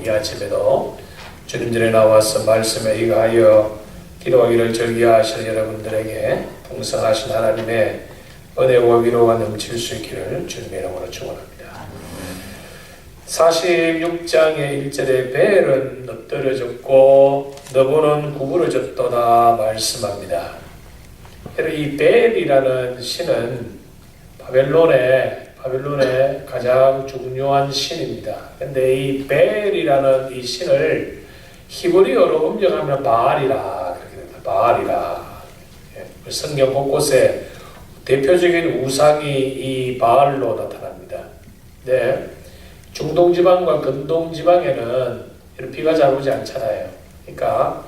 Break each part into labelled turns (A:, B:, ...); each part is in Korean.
A: 이 아침에도 주님 전에 나와서 말씀에 의하여 기도하기를 즐겨하시는 여러분들에게 풍성하신 하나님의 은혜와 위로가 넘칠 수 있기를 주님의 이름으로 축원합니다. 46장의 1절에 벨은 엎드러졌고 너보는 구부러졌도다 말씀합니다. 이 벨이라는 신은 바벨론의 가장 중요한 신입니다. 근데 이 벨이라는 이 신을 히브리어로 음정하면 바알이라 그렇게 됩니다. 바알이라. 성경 곳곳에 대표적인 우상이 이 바알로 나타납니다. 네, 중동지방과 근동지방에는 비가 잘 오지 않잖아요. 그러니까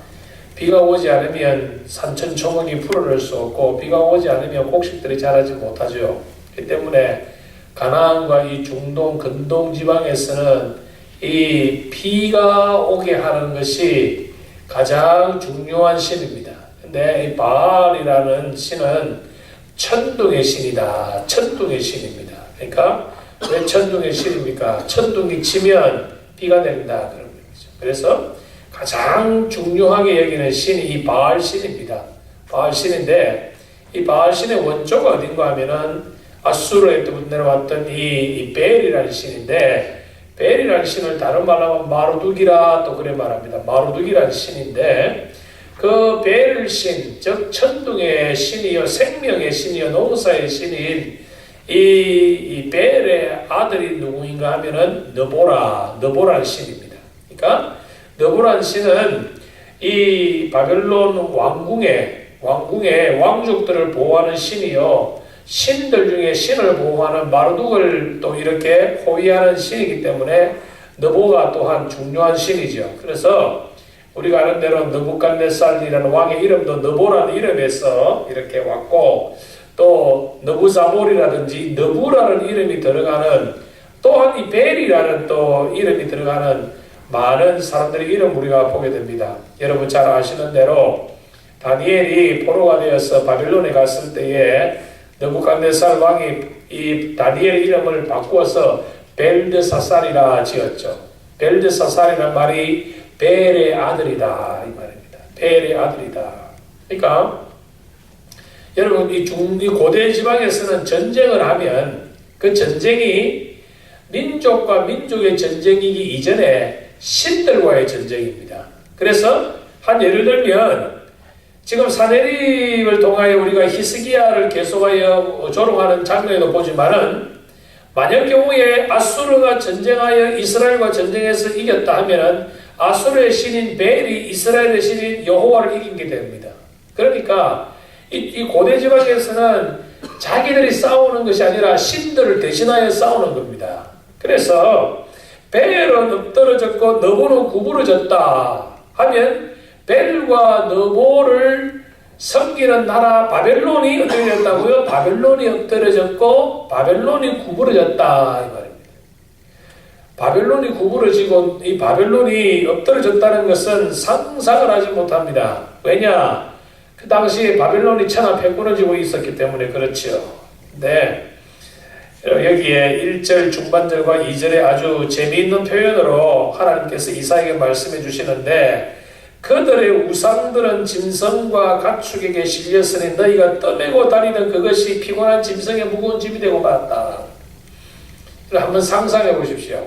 A: 비가 오지 않으면 산천초목이 푸르를 수 없고 비가 오지 않으면 곡식들이 자라지 못하죠. 그렇기 때문에 가나안과 이 중동 근동지방에서는 이 비가 오게 하는 것이 가장 중요한 신입니다. 근데 이 바알이라는 신은 천둥의 신이다. 천둥의 신입니다. 그러니까 왜 천둥의 신입니까? 천둥이 치면 비가 냅니다. 그런 거죠. 그래서 가장 중요하게 여기는 신이 이 바알 신입니다. 바알 신인데 이 바알 신의 원조가 어딘가 하면은 아수르에부터 내려왔던 이 벨이라는 신인데, 벨이라는 신을 다른 말로 하면 마루둑이라 또 그래 말합니다. 마루둑이라는 신인데 그 벨 신, 즉 천둥의 신이요 생명의 신이요 농사의 신인 이 벨의 아들이 누구인가 하면은 너보라는 신입니다. 그러니까 너보라는 신은 이 바벨론 왕궁의 왕족들을 보호하는 신이요 신들 중에 신을 보호하는 마르둑을 또 이렇게 호위하는 신이기 때문에 너보가 또한 중요한 신이죠. 그래서 우리가 아는 대로 느부갓네살이라는 왕의 이름도 너보라는 이름에서 이렇게 왔고, 또 느부자볼이라든지 너부라는 이름이 들어가는, 또한 이 벨이라는 또 이름이 들어가는 많은 사람들의 이름 우리가 보게 됩니다. 여러분 잘 아시는 대로 다니엘이 포로가 되어서 바벨론에 갔을 때에 느부갓네살 왕이 이 다니엘 이름을 바꾸어서 벨드사살이라 지었죠. 벨드사살이라는 말이 벨의 아들이다 이 말입니다. 벨의 아들이다. 그러니까 여러분 이 고대 지방에서는 전쟁을 하면 그 전쟁이 민족과 민족의 전쟁이기 이전에 신들과의 전쟁입니다. 그래서 한 예를 들면 지금 사내립을 통하여 우리가 히스기야를 계속하여 조롱하는 장면에도 보지만은 만약 경우에 아수르가 전쟁하여 이스라엘과 전쟁에서 이겼다 하면은 아수르의 신인 벨이 이스라엘의 신인 여호와를 이기게 됩니다. 그러니까 이 고대 지방에서는 자기들이 싸우는 것이 아니라 신들을 대신하여 싸우는 겁니다. 그래서 벨은 엎드러졌고 너보는 구부러졌다 하면 벨과 너보를 섬기는 나라 바벨론이 어떻게 됐다고요? 바벨론이 엎드러졌고 바벨론이 구부러졌다 이 말입니다. 바벨론이 구부러지고 이 바벨론이 엎드러졌다는 것은 상상을 하지 못합니다. 왜냐? 그 당시에 바벨론이 천하 패권해지고 있었기 때문에 그렇죠. 네. 여기에 1절 중반절과 2절에 아주 재미있는 표현으로 하나님께서 이사야에게 말씀해 주시는데, 그들의 우상들은 짐승과 가축에게 실렸으니 너희가 떠매고 다니던 그것이 피곤한 짐승의 무거운 짐이 되고 말았다. 한번 상상해 보십시오.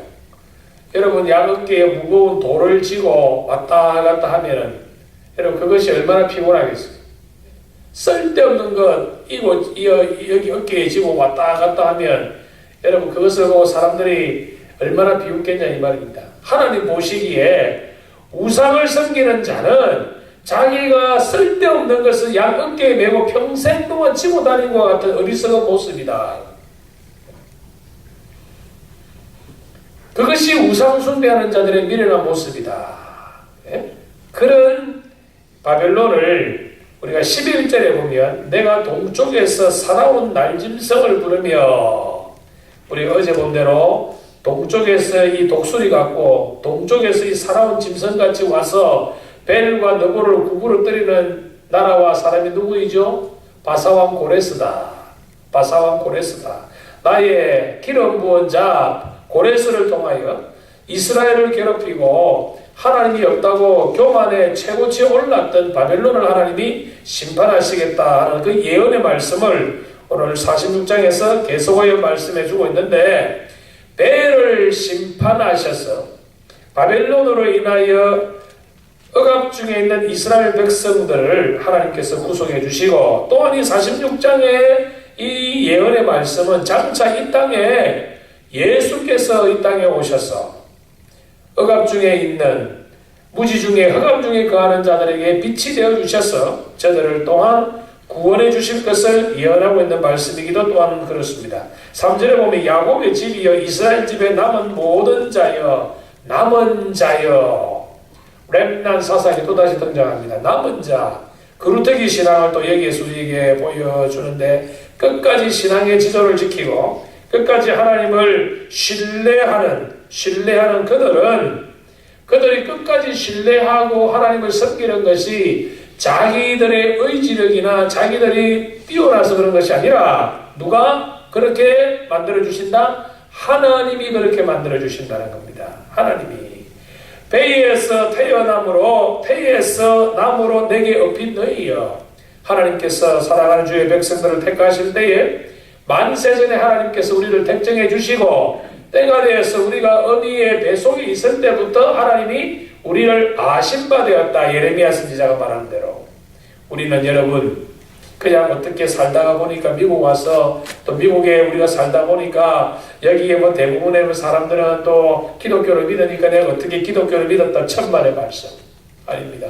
A: 여러분 양어깨에 무거운 돌을 지고 왔다 갔다 하면은 여러분 그것이 얼마나 피곤하겠어요. 쓸데없는 것 여기 어깨에 지고 왔다 갔다 하면 여러분 그것을 보고 사람들이 얼마나 비웃겠냐 이 말입니다. 하나님 보시기에 우상을 섬기는 자는 자기가 쓸데없는 것을 양 어깨에 메고 평생 동안 지고 다닌 것 같은 어리석은 모습이다. 그것이 우상 숭배하는 자들의 미련한 모습이다. 네? 그런 바벨론을 우리가 11절에 보면 내가 동쪽에서 사나운 날짐승을 부르며, 우리가 어제 본 대로 동쪽에서 이 독수리 같고 동쪽에서 이 사나운 짐승같이 와서 벨과 너보를 구부러뜨리는 나라와 사람이 누구이죠? 바사왕 고레스다. 바사왕 고레스다. 나의 기름 부은 자 고레스를 통하여 이스라엘을 괴롭히고 하나님이 없다고 교만의 최고치에 올랐던 바벨론을 하나님이 심판하시겠다 하는 그 예언의 말씀을 오늘 46장에서 계속하여 말씀해 주고 있는데, 벨을 심판하셔서 바벨론으로 인하여 억압 중에 있는 이스라엘 백성들을 하나님께서 구속해 주시고, 또한 이 46장의 이 예언의 말씀은 장차 이 땅에 예수께서 이 땅에 오셔서 억압 중에 있는, 무지 중에 흑암 중에 거하는 자들에게 빛이 되어 주셔서 저들을 또한 구원해 주실 것을 예언하고 있는 말씀이기도 또한 그렇습니다. 3절에 보면 야곱의 집이여 이스라엘 집에 남은 모든 자여, 남은 자여, 렘난 사상이 또다시 등장합니다. 남은 자, 그루터기 신앙을 또 여기에서 우리에게 보여주는데, 끝까지 신앙의 지도를 지키고 끝까지 하나님을 신뢰하는 그들이 끝까지 신뢰하고 하나님을 섬기는 것이 자기들의 의지력이나 자기들이 뛰어나서 그런 것이 아니라, 누가 그렇게 만들어주신다? 하나님이 그렇게 만들어주신다는 겁니다. 하나님이. 배에서 나무로 내게 업힌 너희여. 하나님께서 사랑하는 주의 백성들을 택하실 때에 만세전에 하나님께서 우리를 택정해 주시고, 때가 되어서 우리가 어미의 뱃속에 있을 때부터 하나님이 우리를 아신 바 되었다. 예레미야 선지자가 말하는 대로. 우리는 여러분 그냥 어떻게 살다가 보니까 미국 와서, 또 미국에 우리가 살다 보니까 여기에 뭐 대부분의 사람들은 또 기독교를 믿으니까 내가 어떻게 기독교를 믿었다 천만의 말씀 아닙니다.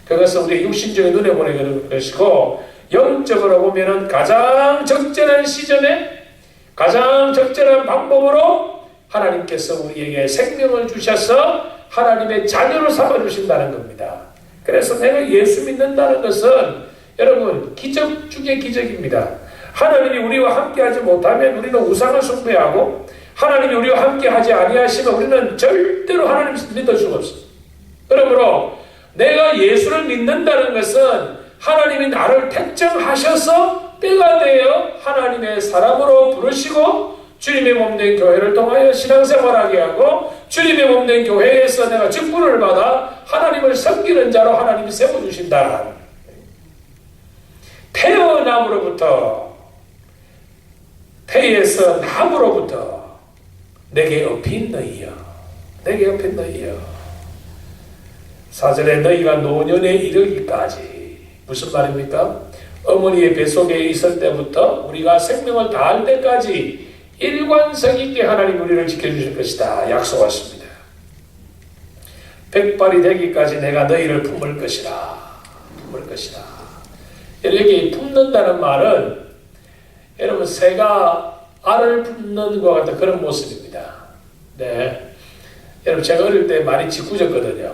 A: 그것은 우리 육신적인 눈에 보는 것이고, 영적으로 보면은 가장 적절한 시점에 가장 적절한 방법으로 하나님께서 우리에게 생명을 주셔서 하나님의 자녀로 삼아주신다는 겁니다. 그래서 내가 예수 믿는다는 것은 여러분 기적 중에 기적입니다. 하나님이 우리와 함께하지 못하면 우리는 우상을 숭배하고, 하나님이 우리와 함께하지 아니하시면 우리는 절대로 하나님을 믿을 수가 없어요. 그러므로 내가 예수를 믿는다는 것은 하나님이 나를 택정하셔서 때가 되어 하나님의 사람으로 부르시고, 주님의 몸된 교회를 통하여 신앙생활하게 하고, 주님의 몸된 교회에서 내가 직분을 받아 하나님을 섬기는 자로 하나님이 세워주신다. 태에서 나무로부터 내게 업힌 너희여, 내게 업힌 너희여. 4절에 너희가 노년에 이르기까지, 무슨 말입니까? 어머니의 뱃속에 있을 때부터 우리가 생명을 다할 때까지 일관성 있게 하나님 우리를 지켜주실 것이다 약속하십니다. 백발이 되기까지 내가 너희를 품을 것이라. 여기 품는다는 말은 여러분 새가 알을 품는 것 같은 그런 모습입니다. 네, 여러분 제가 어릴 때 많이 짓궂었거든요.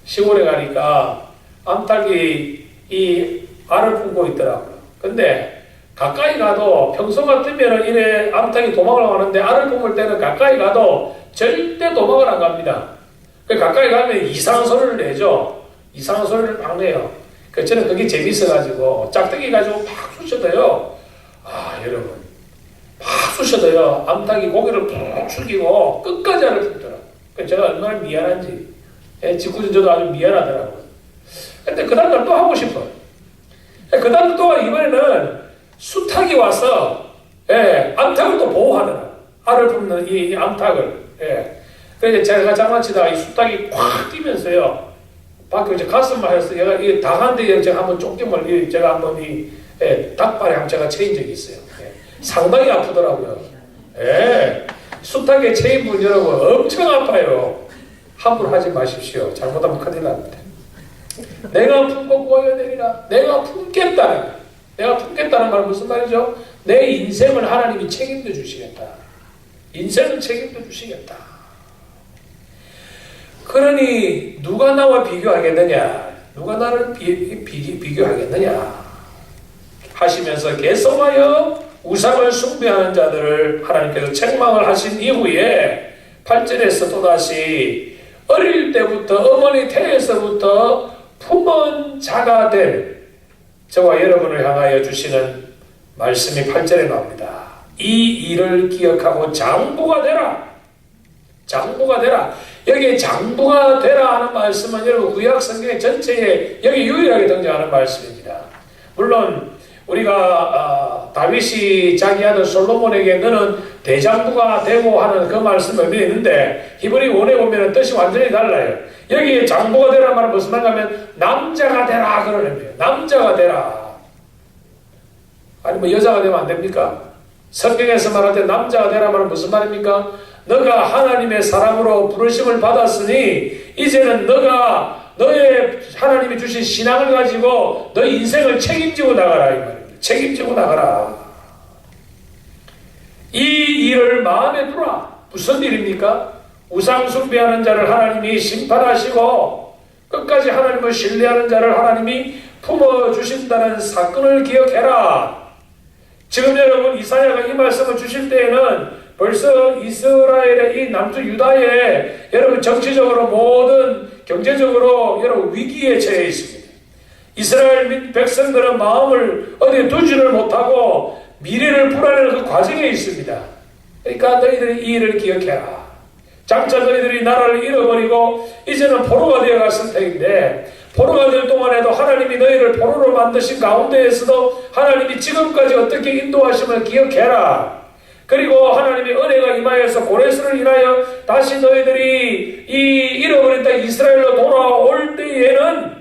A: 시골에 가니까 암탉이 이 알을 품고 있더라고요. 근데 가까이 가도 평소 같으면 이래 암탉이 도망을 가는데, 알을 품을 때는 가까이 가도 절대 도망을 안 갑니다. 가까이 가면 이상한 소리를 내죠. 이상한 소리를 막 내요. 저는 그게 재밌어가지고 짝대기 가지고 막 쑤셔대요. 아 여러분, 막 쑤셔대요. 암탉이 고개를 푹 숙이고 끝까지 알을 품더라고요. 제가 얼마나 미안한지, 짓궂은 저도 아주 미안하더라고요. 근데 그 다음날 또 하고 싶어요. 그 다음날 또 이번에는 수탉이 와서 암탉을 또 보호하더라고요. 알을 품는 이 암탉을. 그래서 제가 장난치다가 이 수탉이 콱 뛰면서요, 밖에 이제 가슴만 해서 얘가 이 닭한테 제가 한번 쫓김을 제가 한번 이 닭발에 한번 제가 채인 적이 있어요. 상당히 아프더라고요. 수탉의 체인분 여러분 엄청 아파요. 함부로 하지 마십시오. 잘못하면 큰일 납니다. 내가 품고 보여내리라. 내가 품겠다는 말은 무슨 말이죠? 내 인생을 하나님이 책임져 주시겠다. 인생을 책임져 주시겠다. 그러니 누가 나와 비교하겠느냐? 누가 나를 비교하겠느냐? 하시면서 계속하여 우상을 숭배하는 자들을 하나님께서 책망을 하신 이후에 8절에서 또다시 어릴 때부터 어머니 태에서부터 품은 자가 될 저와 여러분을 향하여 주시는 말씀이 8절에 나옵니다. 이 일을 기억하고 장부가 되라. 장부가 되라. 여기에 장부가 되라 하는 말씀은 여러분 구약 성경 전체에 여기 유일하게 등장하는 말씀입니다. 물론 우리가 다윗이 자기 아들 솔로몬에게 너는 대장부가 되고 하는 그 말씀을 의미했는데 히브리 원에 보면 뜻이 완전히 달라요. 여기에 장부가 되라 말은 무슨 말이냐면 남자가 되라 그런 의미예요. 남자가 되라. 아니 뭐 여자가 되면 안 됩니까? 성경에서 말할 때 남자가 되라 말은 무슨 말입니까? 너가 하나님의 사람으로 부르심을 받았으니 이제는 너가 너의 하나님이 주신 신앙을 가지고 너의 인생을 책임지고 나가라 이 말입니다. 책임지고 나가라. 이 일을 마음에 두라. 무슨 일입니까? 우상 숭배하는 자를 하나님이 심판하시고 끝까지 하나님을 신뢰하는 자를 하나님이 품어주신다는 사건을 기억해라. 지금 여러분 이사야가 이 말씀을 주실 때에는 벌써 이스라엘의 이 남쪽 유다에 여러분 정치적으로 모든 경제적으로 여러분 위기에 처해 있습니다. 이스라엘 백성들은 마음을 어디에 두지를 못하고 미래를 불안해하는 그 과정에 있습니다. 그러니까 너희들이 이 일을 기억해라. 장차 너희들이 나라를 잃어버리고 이제는 포로가 되어갔을 터인데 포로가 될 동안에도 하나님이 너희를 포로로 만드신 가운데에서도 하나님이 지금까지 어떻게 인도하심을 기억해라. 그리고 하나님의 은혜가 임하여서 고레스를 인하여 다시 너희들이 이 잃어버린 땅 이스라엘로 돌아올 때에는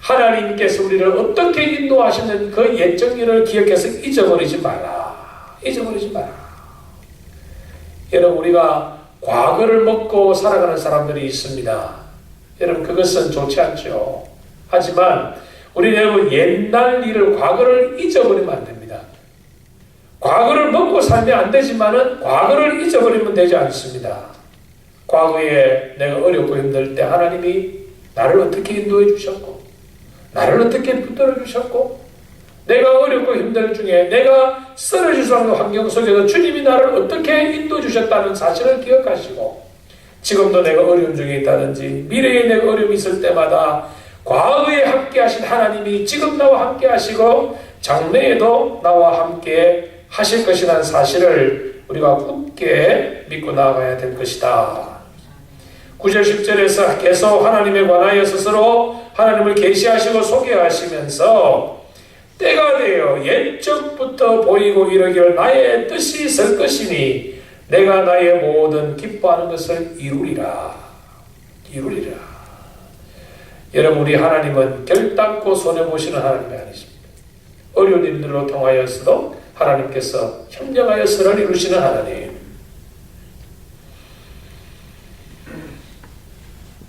A: 하나님께서 우리를 어떻게 인도하시는 그 예정일을 기억해서 잊어버리지 마라. 잊어버리지 마라. 여러분 우리가 과거를 먹고 살아가는 사람들이 있습니다. 여러분 그것은 좋지 않죠. 하지만 우리는 여러분 옛날 일을 과거를 잊어버리면 안 됩니다. 과거를 먹고 살면 안 되지만은 과거를 잊어버리면 되지 않습니다. 과거에 내가 어렵고 힘들 때 하나님이 나를 어떻게 인도해 주셨고 나를 어떻게 붙들어 주셨고 내가 어렵고 힘들 중에 내가 쓰러질 수 없는 환경 속에서 주님이 나를 어떻게 인도해 주셨다는 사실을 기억하시고 지금도 내가 어려움 중에 있다든지 미래에 내가 어려움이 있을 때마다 과거에 함께 하신 하나님이 지금 나와 함께 하시고 장래에도 나와 함께 하실 것이라는 사실을 우리가 굳게 믿고 나아가야 될 것이다. 9절 10절에서 계속 하나님에 관하여 스스로 하나님을 계시하시고 소개하시면서 때가 되어 옛적부터 보이고 이르기를 나의 뜻이 설 것이니 내가 나의 모든 기뻐하는 것을 이루리라. 이루리라. 여러분 우리 하나님은 결단코 손해보시는 하나님이 아니십니다. 어려운 일들로 통하여서도 하나님께서 현명하여 선을 이루시는 하나님.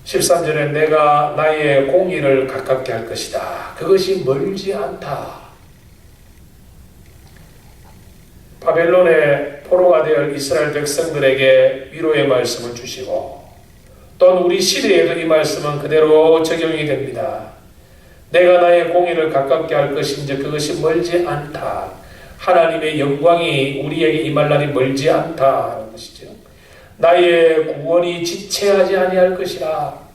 A: 13절에 내가 나의 공의를 가깝게 할 것이다. 그것이 멀지 않다. 바벨론의 포로가 되어 이스라엘 백성들에게 위로의 말씀을 주시고 또는 우리 시대에도 이 말씀은 그대로 적용이 됩니다. 내가 나의 공의를 가깝게 할 것인지 그것이 멀지 않다. 하나님의 영광이 우리에게 임할 날이 멀지 않다는 것이죠. 나의 구원이 지체하지 아니할 것이라.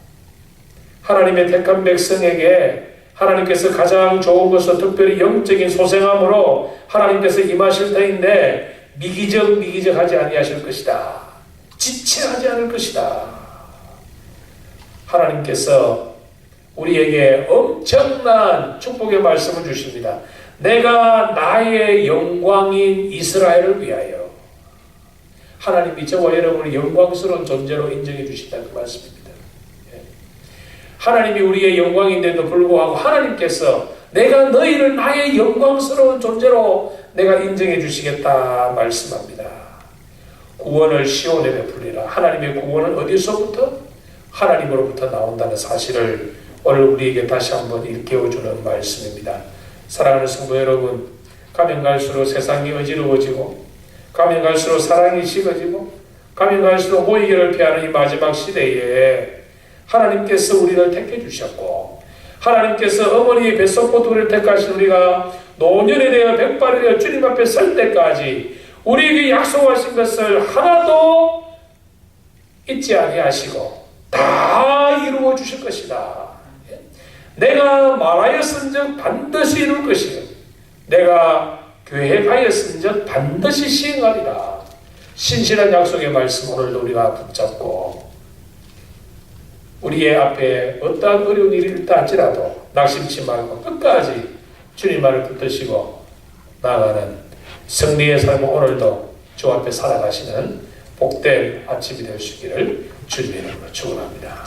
A: 하나님의 택한 백성에게 하나님께서 가장 좋은 것은 특별히 영적인 소생함으로 하나님께서 임하실 터인데 미기적하지 아니하실 것이다. 지체하지 않을 것이다. 하나님께서 우리에게 엄청난 축복의 말씀을 주십니다. 내가 나의 영광인 이스라엘을 위하여. 하나님이 저와 여러분을 영광스러운 존재로 인정해 주신다는 그 말씀입니다. 하나님이 우리의 영광인데도 불구하고 하나님께서 내가 너희를 나의 영광스러운 존재로 내가 인정해 주시겠다 말씀합니다. 구원을 시온에 베풀리라. 하나님의 구원은 어디서부터? 하나님으로부터 나온다는 사실을 오늘 우리에게 다시 한번 일깨워주는 말씀입니다. 사랑하는 성도 여러분, 가면 갈수록 세상이 어지러워지고 가면 갈수록 사랑이 식어지고 가면 갈수록 모이기를 피하는 이 마지막 시대에 하나님께서 우리를 택해 주셨고 하나님께서 어머니의 뱃속부터 우리를 택하신 우리가 노년에 되어 백발이 되어 주님 앞에 설 때까지 우리에게 약속하신 것을 하나도 잊지 아니하시고 다 이루어 주실 것이다. 내가 말하였은즉 반드시 이룰 것이요 내가 계획하였은즉 반드시 시행하리라. 신실한 약속의 말씀 오늘도 우리가 붙잡고 우리의 앞에 어떠한 어려운 일이 있다 할지라도 낙심치 말고 끝까지 주님 말을 붙드시고 나아가는 승리의 삶을 오늘도 주 앞에 살아가시는 복된 아침이 될 수 있기를 주님의 이름으로 축원합니다.